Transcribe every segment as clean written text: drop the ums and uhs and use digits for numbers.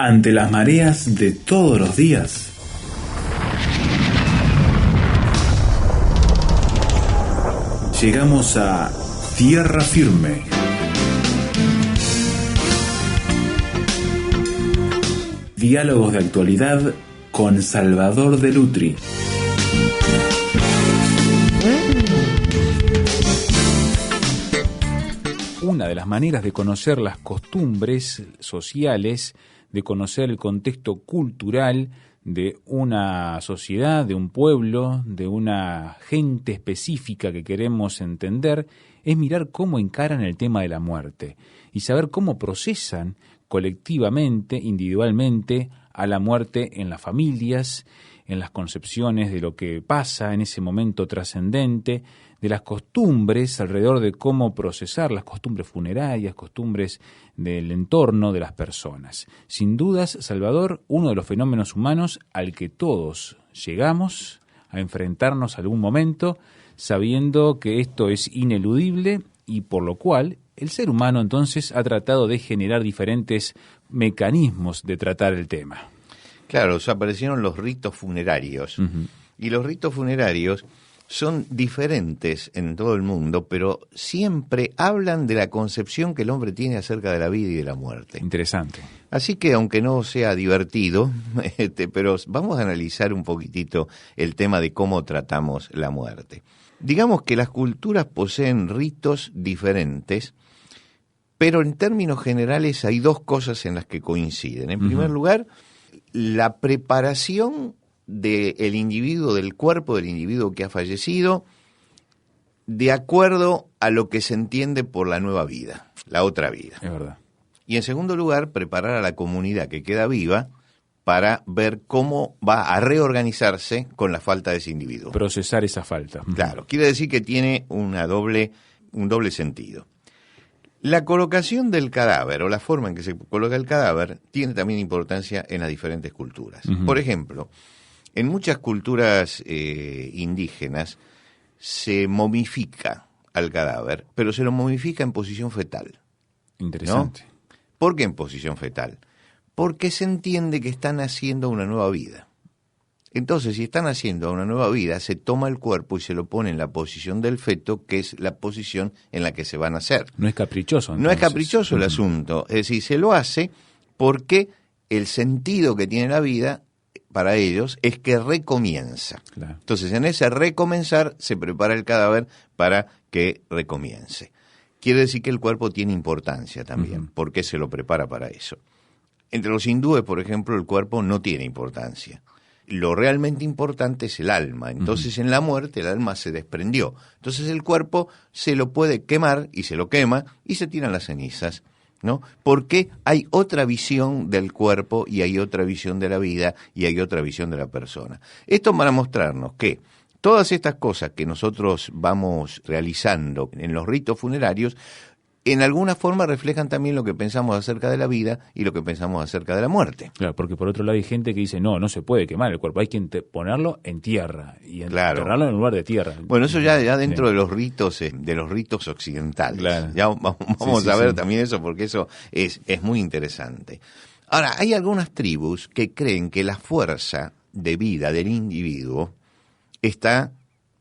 ante las mareas de todos los días. Llegamos a Tierra Firme. Diálogos de actualidad con Salvador de Lutri. Una de las maneras de conocer las costumbres sociales, de conocer el contexto cultural de una sociedad, de un pueblo, de una gente específica que queremos entender, es mirar cómo encaran el tema de la muerte y saber cómo procesan colectivamente, individualmente, a la muerte en las familias, en las concepciones de lo que pasa en ese momento trascendente, de las costumbres alrededor de cómo procesar las costumbres funerarias, costumbres del entorno de las personas. Sin dudas, Salvador, uno de los fenómenos humanos al que todos llegamos a enfrentarnos algún momento, sabiendo que esto es ineludible y por lo cual el ser humano entonces ha tratado de generar diferentes mecanismos de tratar el tema. Claro, aparecieron los ritos funerarios. Uh-huh. Y los ritos funerarios son diferentes en todo el mundo, pero siempre hablan de la concepción que el hombre tiene acerca de la vida y de la muerte. Interesante. Así que, aunque no sea divertido, pero vamos a analizar un poquitito el tema de cómo tratamos la muerte. Digamos que las culturas poseen ritos diferentes, pero en términos generales hay dos cosas en las que coinciden. En primer lugar, la preparación del individuo, del cuerpo del individuo que ha fallecido, de acuerdo a lo que se entiende por la nueva vida, la otra vida. Es verdad. Y en segundo lugar, preparar a la comunidad que queda viva para ver cómo va a reorganizarse con la falta de ese individuo. Procesar esa falta. Claro, quiere decir que tiene un doble sentido. La colocación del cadáver o la forma en que se coloca el cadáver tiene también importancia en las diferentes culturas. Uh-huh. Por ejemplo, en muchas culturas indígenas se momifica al cadáver, pero se lo momifica en posición fetal. Interesante. ¿No? ¿Por qué en posición fetal? Porque se entiende que están haciendo una nueva vida. Entonces, si están haciendo una nueva vida, se toma el cuerpo y se lo pone en la posición del feto, que es la posición en la que se van a hacer. No es caprichoso, entonces. No es caprichoso el asunto. Es decir, se lo hace porque el sentido que tiene la vida para ellos es que recomienza. Claro. Entonces, en ese recomenzar se prepara el cadáver para que recomience. Quiere decir que el cuerpo tiene importancia también, porque se lo prepara para eso. Entre los hindúes, por ejemplo, el cuerpo no tiene importancia. Lo realmente importante es el alma. Entonces, en la muerte, el alma se desprendió. Entonces, el cuerpo se lo puede quemar y se lo quema y se tiran las cenizas, ¿no? Porque hay otra visión del cuerpo y hay otra visión de la vida y hay otra visión de la persona. Esto para mostrarnos que todas estas cosas que nosotros vamos realizando en los ritos funerarios, en alguna forma reflejan también lo que pensamos acerca de la vida y lo que pensamos acerca de la muerte. Claro, porque por otro lado hay gente que dice, no se puede quemar el cuerpo, hay que ponerlo en tierra y enterrarlo en un lugar de tierra. Bueno, eso ya dentro de los ritos occidentales. Claro. Ya vamos a ver también eso, porque eso es muy interesante. Ahora, hay algunas tribus que creen que la fuerza de vida del individuo está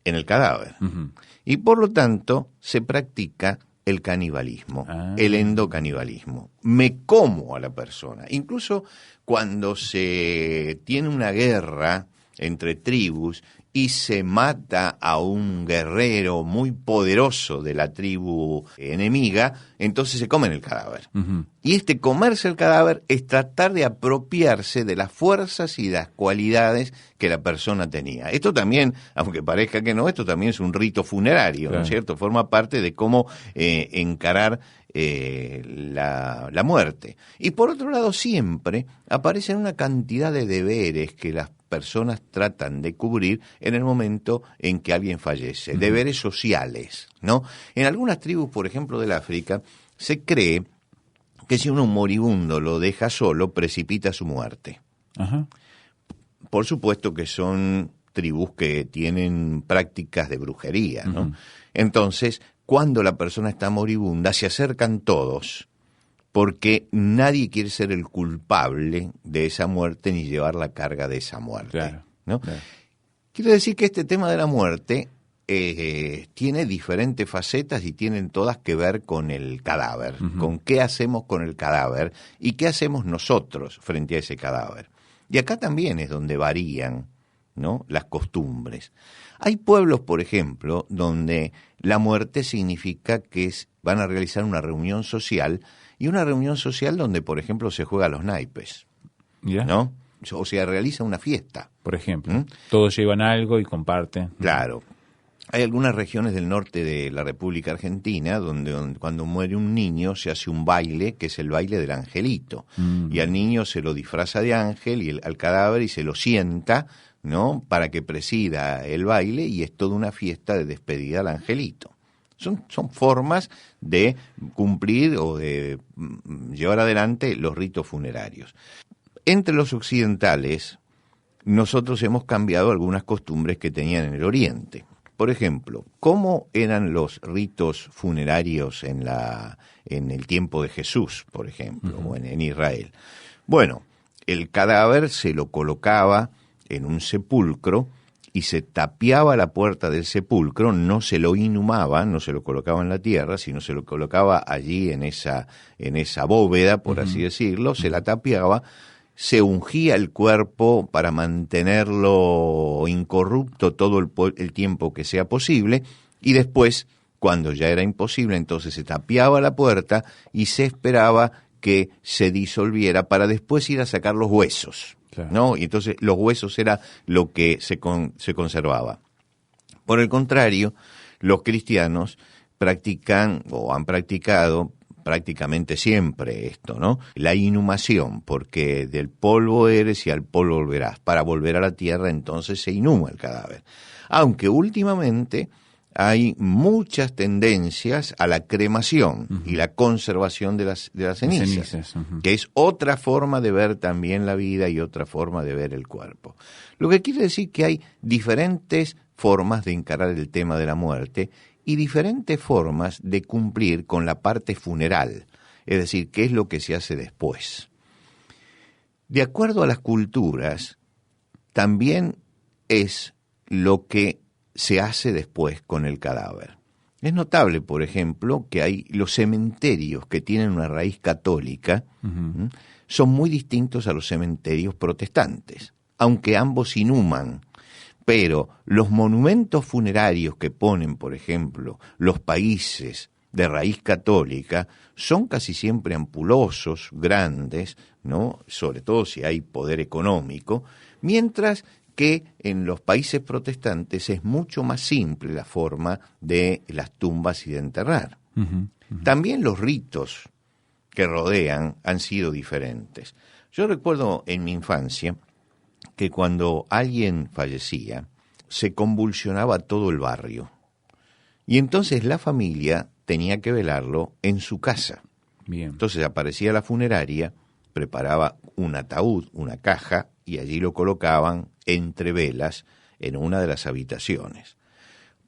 en el cadáver. Uh-huh. Y por lo tanto se practica el canibalismo, el endocanibalismo. Me como a la persona. Incluso cuando se tiene una guerra entre tribus y se mata a un guerrero muy poderoso de la tribu enemiga, entonces se comen el cadáver. Uh-huh. Y comerse el cadáver es tratar de apropiarse de las fuerzas y las cualidades que la persona tenía. Esto también, aunque parezca que no, esto también es un rito funerario, claro. ¿No es cierto? Forma parte de cómo encarar la muerte. Y por otro lado, siempre aparecen una cantidad de deberes que las personas tratan de cubrir en el momento en que alguien fallece, deberes sociales, ¿no? En algunas tribus, por ejemplo, del África, se cree que si uno moribundo lo deja solo, precipita su muerte. Ajá. Por supuesto que son tribus que tienen prácticas de brujería, ¿no? Entonces, cuando la persona está moribunda, se acercan todos porque nadie quiere ser el culpable de esa muerte ni llevar la carga de esa muerte. Claro, ¿no? Claro. Quiero decir que este tema de la muerte tiene diferentes facetas y tienen todas que ver con el cadáver, con qué hacemos con el cadáver y qué hacemos nosotros frente a ese cadáver. Y acá también es donde varían, ¿no?, las costumbres. Hay pueblos, por ejemplo, donde la muerte significa que van a realizar una reunión social, y una reunión social donde, por ejemplo, se juega a los naipes, ¿Ya? ¿no? O sea, realiza una fiesta. Por ejemplo, todos llevan algo y comparten. Claro. Hay algunas regiones del norte de la República Argentina donde cuando muere un niño se hace un baile, que es el baile del angelito. Y al niño se lo disfraza de ángel y al cadáver y se lo sienta, ¿no?, para que presida el baile, y es toda una fiesta de despedida al angelito. Son formas de cumplir o de llevar adelante los ritos funerarios. Entre los occidentales, nosotros hemos cambiado algunas costumbres que tenían en el Oriente. Por ejemplo, ¿cómo eran los ritos funerarios en el tiempo de Jesús, por ejemplo, o en Israel? Bueno, el cadáver se lo colocaba en un sepulcro y se tapiaba la puerta del sepulcro, no se lo inhumaba, no se lo colocaba en la tierra, sino se lo colocaba allí en esa bóveda, por así decirlo, se la tapiaba. Se ungía el cuerpo para mantenerlo incorrupto todo el tiempo que sea posible, y después, cuando ya era imposible, entonces se tapiaba la puerta y se esperaba que se disolviera para después ir a sacar los huesos, claro, ¿no? Y entonces los huesos era lo que se conservaba. Por el contrario, los cristianos practican o han practicado prácticamente siempre esto, ¿no? La inhumación, porque del polvo eres y al polvo volverás. Para volver a la tierra, entonces se inhuma el cadáver. Aunque últimamente hay muchas tendencias a la cremación y la conservación de las cenizas, que es otra forma de ver también la vida y otra forma de ver el cuerpo. Lo que quiere decir que hay diferentes formas de encarar el tema de la muerte y diferentes formas de cumplir con la parte funeral, es decir, qué es lo que se hace después. De acuerdo a las culturas, también es lo que se hace después con el cadáver. Es notable, por ejemplo, que hay los cementerios que tienen una raíz católica, son muy distintos a los cementerios protestantes, aunque ambos inhuman. Pero los monumentos funerarios que ponen, por ejemplo, los países de raíz católica son casi siempre ampulosos, grandes, ¿no?, sobre todo si hay poder económico, mientras que en los países protestantes es mucho más simple la forma de las tumbas y de enterrar. También los ritos que rodean han sido diferentes. Yo recuerdo en mi infancia que cuando alguien fallecía, se convulsionaba todo el barrio. Y entonces la familia tenía que velarlo en su casa. Bien. Entonces aparecía la funeraria, preparaba un ataúd, una caja, y allí lo colocaban entre velas en una de las habitaciones.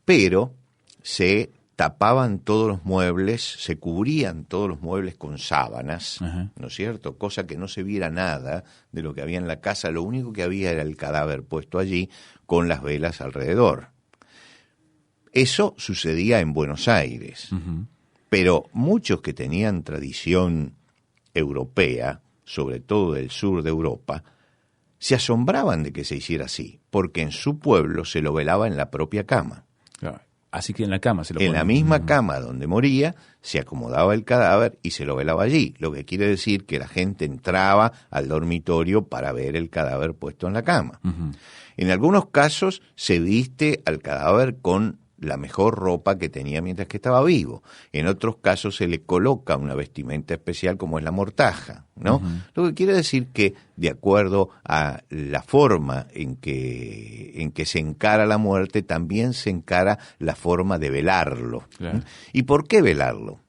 Pero se tapaban todos los muebles, se cubrían todos los muebles con sábanas, ¿no es cierto? Cosa que no se viera nada de lo que había en la casa, lo único que había era el cadáver puesto allí con las velas alrededor. Eso sucedía en Buenos Aires, pero muchos que tenían tradición europea, sobre todo del sur de Europa, se asombraban de que se hiciera así, porque en su pueblo se lo velaba en la propia cama. Claro. Así que en la cama se lo En ponen. la misma cama donde moría, se acomodaba el cadáver y se lo velaba allí, lo que quiere decir que la gente entraba al dormitorio para ver el cadáver puesto en la cama. En algunos casos se viste al cadáver con la mejor ropa que tenía mientras que estaba vivo. En otros casos se le coloca una vestimenta especial como es la mortaja, ¿no? Lo que quiere decir que, de acuerdo a la forma en que se encara la muerte, también se encara la forma de velarlo. Claro. ¿Y por qué velarlo?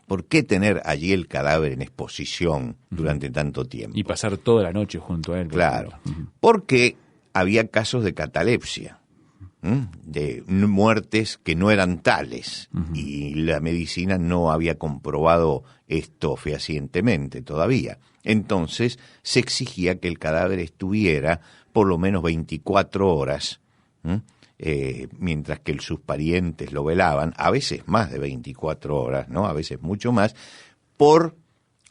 ¿Por qué tener allí el cadáver en exposición durante tanto tiempo? Y pasar toda la noche junto a él. Claro, porque había casos de catalepsia. de muertes que no eran tales, y la medicina no había comprobado esto fehacientemente todavía. Entonces se exigía que el cadáver estuviera por lo menos 24 horas, mientras que sus parientes lo velaban, a veces más de 24 horas, ¿no? A veces mucho más, por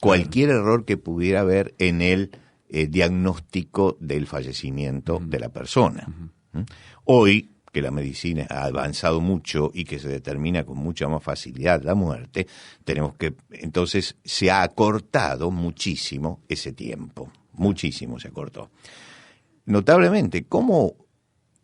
cualquier error que pudiera haber en el diagnóstico del fallecimiento de la persona. Hoy, que la medicina ha avanzado mucho y que se determina con mucha más facilidad la muerte, tenemos que, entonces se ha acortado muchísimo ese tiempo, muchísimo se acortó. Notablemente, ¿cómo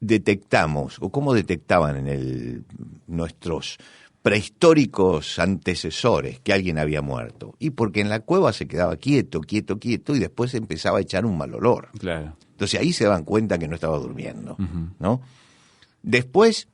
detectamos o cómo detectaban en nuestros prehistóricos antecesores que alguien había muerto? Y porque en la cueva se quedaba quieto y después empezaba a echar un mal olor. Claro. Entonces ahí se dan cuenta que no estaba durmiendo, ¿no? Después,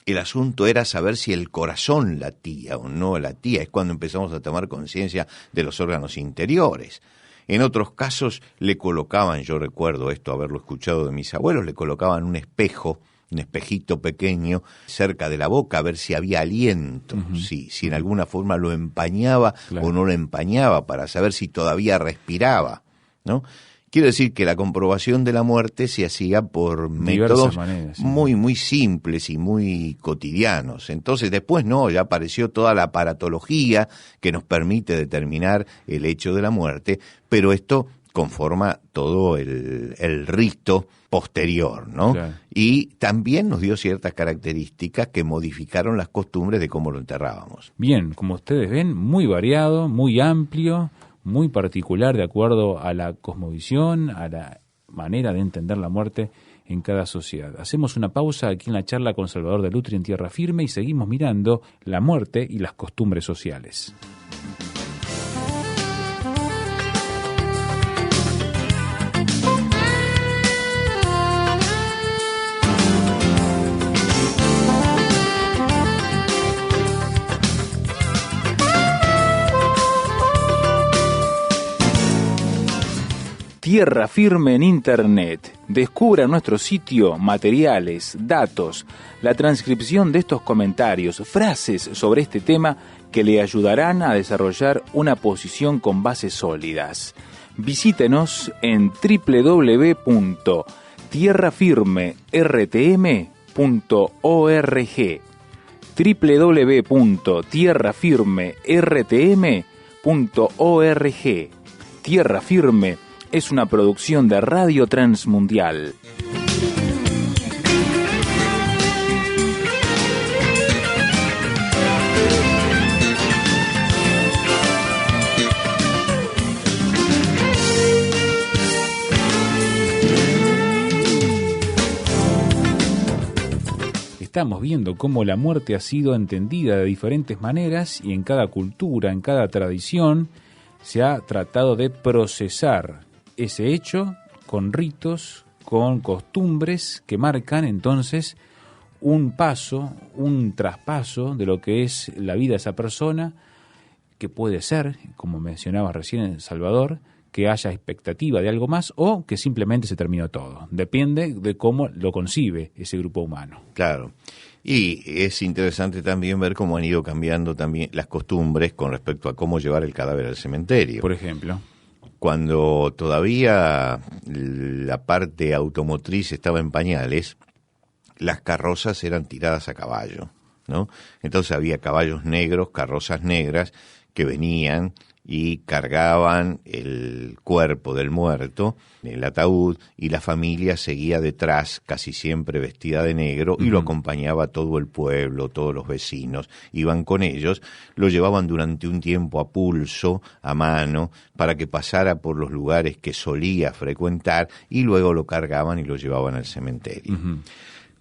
el asunto era saber si el corazón latía o no latía. Es cuando empezamos a tomar conciencia de los órganos interiores. En otros casos le colocaban, yo recuerdo esto, haberlo escuchado de mis abuelos, le colocaban un espejo, un espejito pequeño cerca de la boca, a ver si había aliento, si en alguna forma lo empañaba o no lo empañaba, para saber si todavía respiraba, ¿no? Quiero decir que la comprobación de la muerte se hacía por métodos muy, muy simples y muy cotidianos. Entonces después ya apareció toda la aparatología que nos permite determinar el hecho de la muerte, pero esto conforma todo el rito posterior, ¿no? Claro. Y también nos dio ciertas características que modificaron las costumbres de cómo lo enterrábamos. Bien, como ustedes ven, muy variado, muy amplio, muy particular de acuerdo a la cosmovisión, a la manera de entender la muerte en cada sociedad. Hacemos una pausa aquí en la charla con Salvador de Lutri en Tierra Firme y seguimos mirando la muerte y las costumbres sociales. Tierra Firme en Internet. Descubra nuestro sitio materiales, datos, la transcripción de estos comentarios, frases sobre este tema que le ayudarán a desarrollar una posición con bases sólidas. Visítenos en www.tierrafirmertm.org www.tierrafirmertm.org. Tierra Firme es una producción de Radio Transmundial. Estamos viendo cómo la muerte ha sido entendida de diferentes maneras y en cada cultura, en cada tradición, se ha tratado de procesar ese hecho con ritos, con costumbres que marcan entonces un paso, un traspaso de lo que es la vida de esa persona, que puede ser, como mencionaba recién Salvador, que haya expectativa de algo más o que simplemente se terminó todo. Depende de cómo lo concibe ese grupo humano. Claro. Y es interesante también ver cómo han ido cambiando también las costumbres con respecto a cómo llevar el cadáver al cementerio. Por ejemplo, cuando todavía la parte automotriz estaba en pañales, las carrozas eran tiradas a caballo, ¿no? Entonces había caballos negros, carrozas negras que venían y cargaban el cuerpo del muerto en el ataúd y la familia seguía detrás, casi siempre vestida de negro, y lo acompañaba todo el pueblo, todos los vecinos, iban con ellos, lo llevaban durante un tiempo a pulso, a mano, para que pasara por los lugares que solía frecuentar y luego lo cargaban y lo llevaban al cementerio.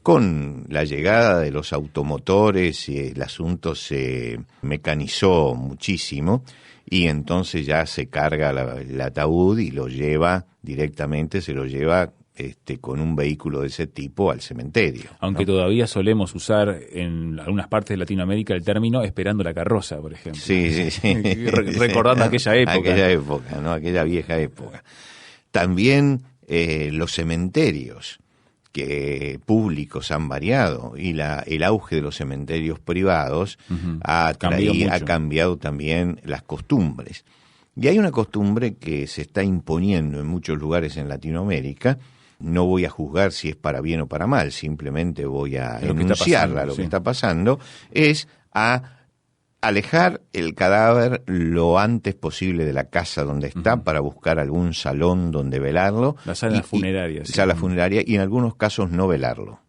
Con la llegada de los automotores el asunto se mecanizó muchísimo y entonces ya se carga el ataúd y lo lleva directamente, se lo lleva con un vehículo de ese tipo al cementerio. Aunque todavía solemos usar en algunas partes de Latinoamérica el término esperando la carroza, por ejemplo. Sí. Recordando aquella época. Aquella época, ¿no? Aquella vieja época. También los cementerios que públicos han variado y el auge de los cementerios privados ha cambiado también las costumbres. Y hay una costumbre que se está imponiendo en muchos lugares en Latinoamérica. No voy a juzgar si es para bien o para mal, simplemente voy a enunciarla. Lo que está pasando es a alejar el cadáver lo antes posible de la casa donde está para buscar algún salón donde velarlo. La sala funeraria. Sala funeraria, y en algunos casos no velarlo.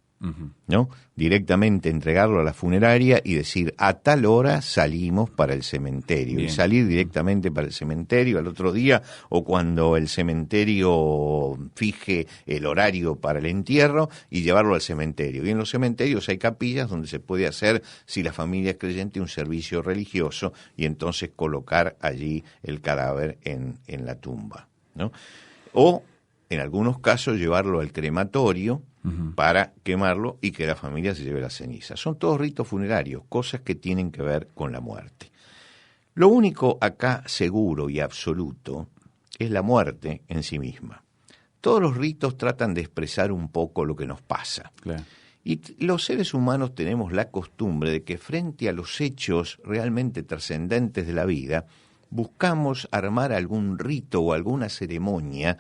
¿No? Directamente entregarlo a la funeraria y decir, a tal hora salimos para el cementerio. Bien. Y salir directamente para el cementerio al otro día, o cuando el cementerio fije el horario para el entierro, y llevarlo al cementerio. Y en los cementerios hay capillas donde se puede hacer, si la familia es creyente, un servicio religioso, y entonces colocar allí el cadáver en la tumba, ¿no? O, en algunos casos, llevarlo al crematorio para quemarlo y que la familia se lleve las cenizas. Son todos ritos funerarios, cosas que tienen que ver con la muerte. Lo único acá seguro y absoluto es la muerte en sí misma. Todos los ritos tratan de expresar un poco lo que nos pasa. Claro. Y los seres humanos tenemos la costumbre de que frente a los hechos realmente trascendentes de la vida, buscamos armar algún rito o alguna ceremonia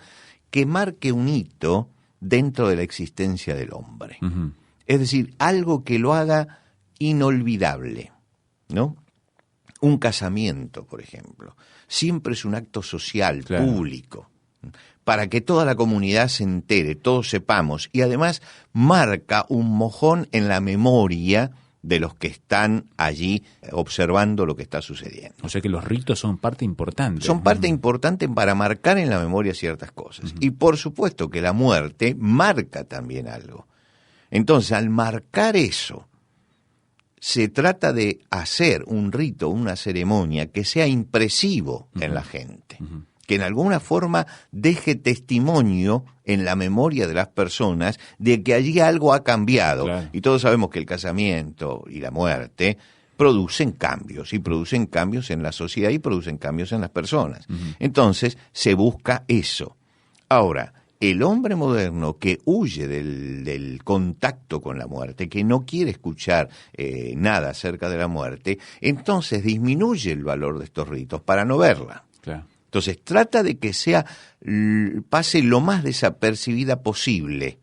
que marque un hito dentro de la existencia del hombre. Es decir, algo que lo haga inolvidable, ¿no? Un casamiento, por ejemplo, siempre es un acto social, claro, público, para que toda la comunidad se entere, todos sepamos, y además marca un mojón en la memoria de los que están allí observando lo que está sucediendo. O sea que los ritos son parte importante. Son parte importante para marcar en la memoria ciertas cosas. Y por supuesto que la muerte marca también algo. Entonces, al marcar eso, se trata de hacer un rito, una ceremonia que sea impresivo en la gente. Que en alguna forma deje testimonio en la memoria de las personas de que allí algo ha cambiado. Claro. Y todos sabemos que el casamiento y la muerte producen cambios, y producen cambios en la sociedad y producen cambios en las personas. Entonces se busca eso. Ahora, el hombre moderno que huye del contacto con la muerte, que no quiere escuchar nada acerca de la muerte, entonces disminuye el valor de estos ritos para no verla. Claro. Entonces trata de que pase lo más desapercibida posible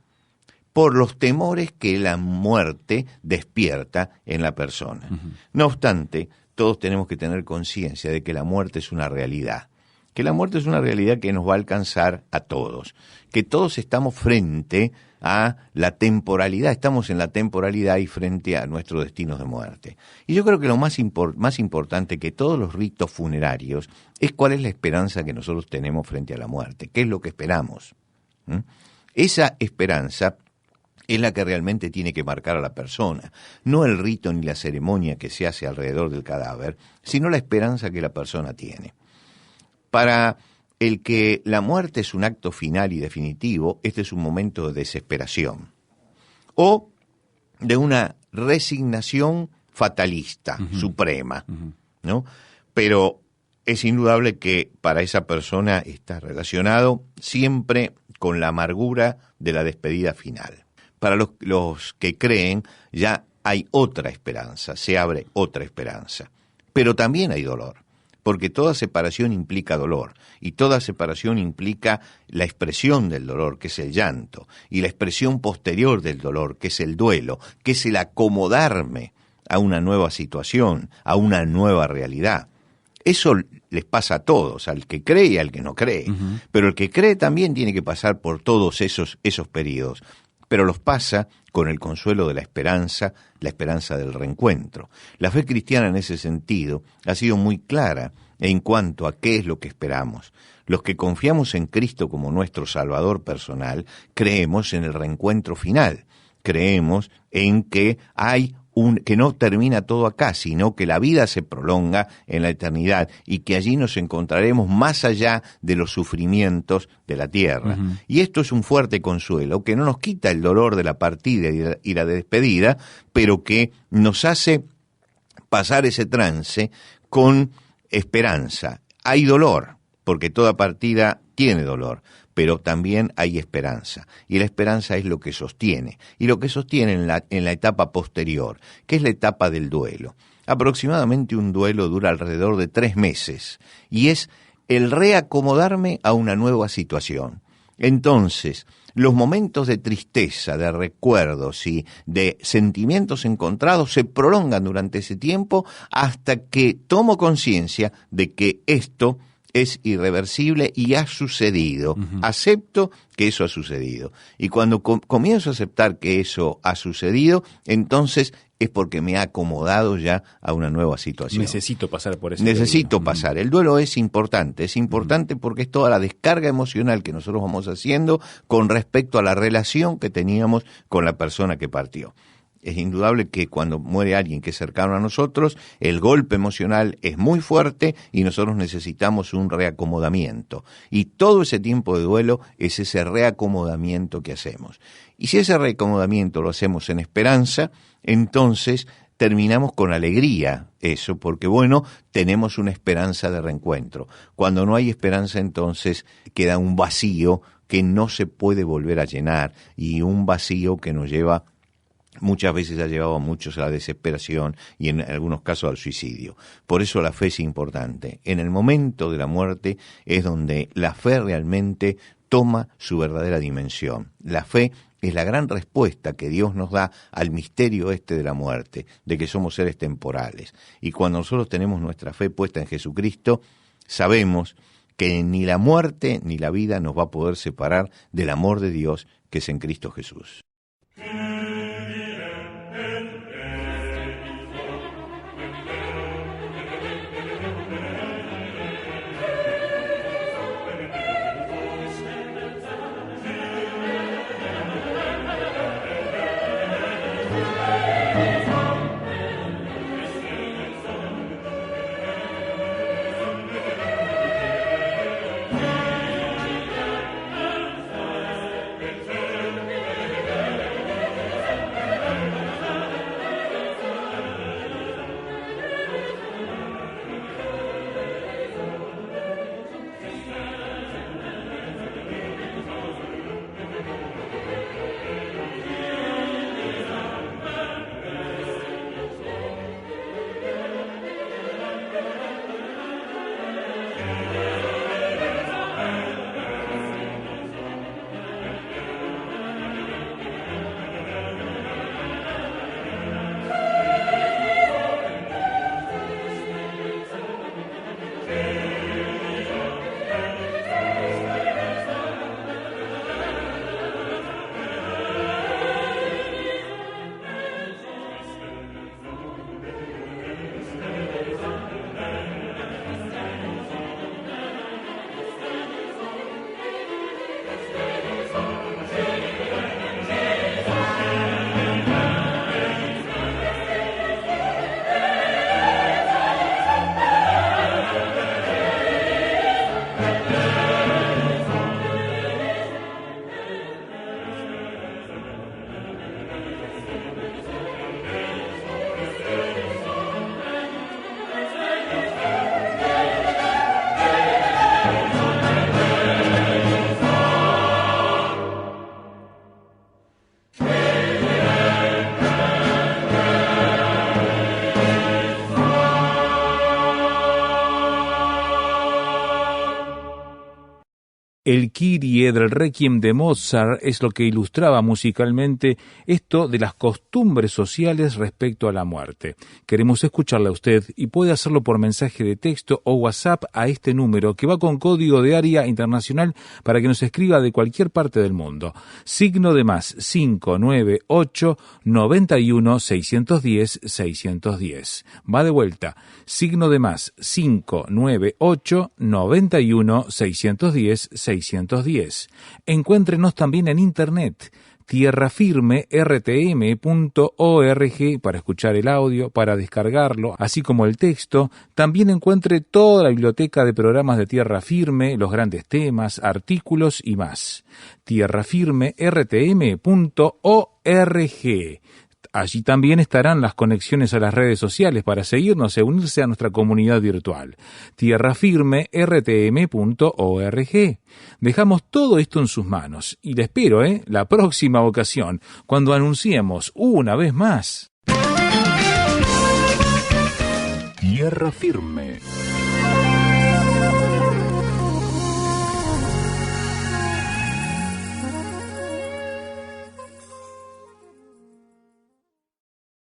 por los temores que la muerte despierta en la persona. No obstante, todos tenemos que tener conciencia de que la muerte es una realidad, que la muerte es una realidad que nos va a alcanzar a todos, que todos estamos frente a la temporalidad, estamos en la temporalidad y frente a nuestros destinos de muerte. Y yo creo que lo más importante que todos los ritos funerarios es cuál es la esperanza que nosotros tenemos frente a la muerte, qué es lo que esperamos. Esa esperanza es la que realmente tiene que marcar a la persona, no el rito ni la ceremonia que se hace alrededor del cadáver, sino la esperanza que la persona tiene. Para el que la muerte es un acto final y definitivo, este es un momento de desesperación o de una resignación fatalista, suprema, ¿no? Pero es indudable que para esa persona está relacionado siempre con la amargura de la despedida final. Para los que creen ya hay otra esperanza, se abre otra esperanza, pero también hay dolor. Porque toda separación implica dolor, y toda separación implica la expresión del dolor, que es el llanto, y la expresión posterior del dolor, que es el duelo, que es el acomodarme a una nueva situación, a una nueva realidad. Eso les pasa a todos, al que cree y al que no cree. Pero el que cree también tiene que pasar por todos esos periodos. Pero los pasa con el consuelo de la esperanza del reencuentro. La fe cristiana en ese sentido ha sido muy clara en cuanto a qué es lo que esperamos. Los que confiamos en Cristo como nuestro Salvador personal, creemos en el reencuentro final. Creemos en que que no termina todo acá, sino que la vida se prolonga en la eternidad y que allí nos encontraremos más allá de los sufrimientos de la tierra. Y esto es un fuerte consuelo que no nos quita el dolor de la partida y la despedida, pero que nos hace pasar ese trance con esperanza. Hay dolor, porque toda partida tiene dolor, pero también hay esperanza, y la esperanza es lo que sostiene, y lo que sostiene en la etapa posterior, que es la etapa del duelo. Aproximadamente un duelo dura alrededor de 3 meses, y es el reacomodarme a una nueva situación. Entonces, los momentos de tristeza, de recuerdos y de sentimientos encontrados se prolongan durante ese tiempo hasta que tomo conciencia de que esto es irreversible y ha sucedido. Uh-huh. Acepto que eso ha sucedido. Y cuando comienzo a aceptar que eso ha sucedido, entonces es porque me ha acomodado ya a una nueva situación. Necesito pasar por ese Necesito pasar. El duelo es importante porque es toda la descarga emocional que nosotros vamos haciendo con respecto a la relación que teníamos con la persona que partió. Es indudable que cuando muere alguien que es cercano a nosotros, el golpe emocional es muy fuerte y nosotros necesitamos un reacomodamiento. Y todo ese tiempo de duelo es ese reacomodamiento que hacemos. Y si ese reacomodamiento lo hacemos en esperanza, entonces terminamos con alegría eso, porque bueno, tenemos una esperanza de reencuentro. Cuando no hay esperanza, entonces queda un vacío que no se puede volver a llenar y un vacío que nos lleva, muchas veces ha llevado a muchos a la desesperación y en algunos casos al suicidio. Por eso la fe es importante. En el momento de la muerte es donde la fe realmente toma su verdadera dimensión. La fe es la gran respuesta que Dios nos da al misterio de la muerte, de que somos seres temporales. Y cuando nosotros tenemos nuestra fe puesta en Jesucristo, sabemos que ni la muerte ni la vida nos va a poder separar del amor de Dios que es en Cristo Jesús. El Kyrie del Requiem de Mozart es lo que ilustraba musicalmente esto de las costumbres sociales respecto a la muerte. Queremos escucharla a usted y puede hacerlo por mensaje de texto o WhatsApp a este número que va con código de área internacional para que nos escriba de cualquier parte del mundo. Signo de más 598 91 610 610. Va de vuelta. Signo de más 598 91 610 610. Encuéntrenos también en internet tierrafirme.rtm.org para escuchar el audio, para descargarlo, así como el texto. También encuentre toda la biblioteca de programas de Tierra Firme, los grandes temas, artículos y más. tierrafirme.rtm.org. Allí también estarán las conexiones a las redes sociales para seguirnos e unirse a nuestra comunidad virtual. tierrafirme.rtm.org. Dejamos todo esto en sus manos y le espero, la próxima ocasión, cuando anunciemos una vez más. Tierra Firme.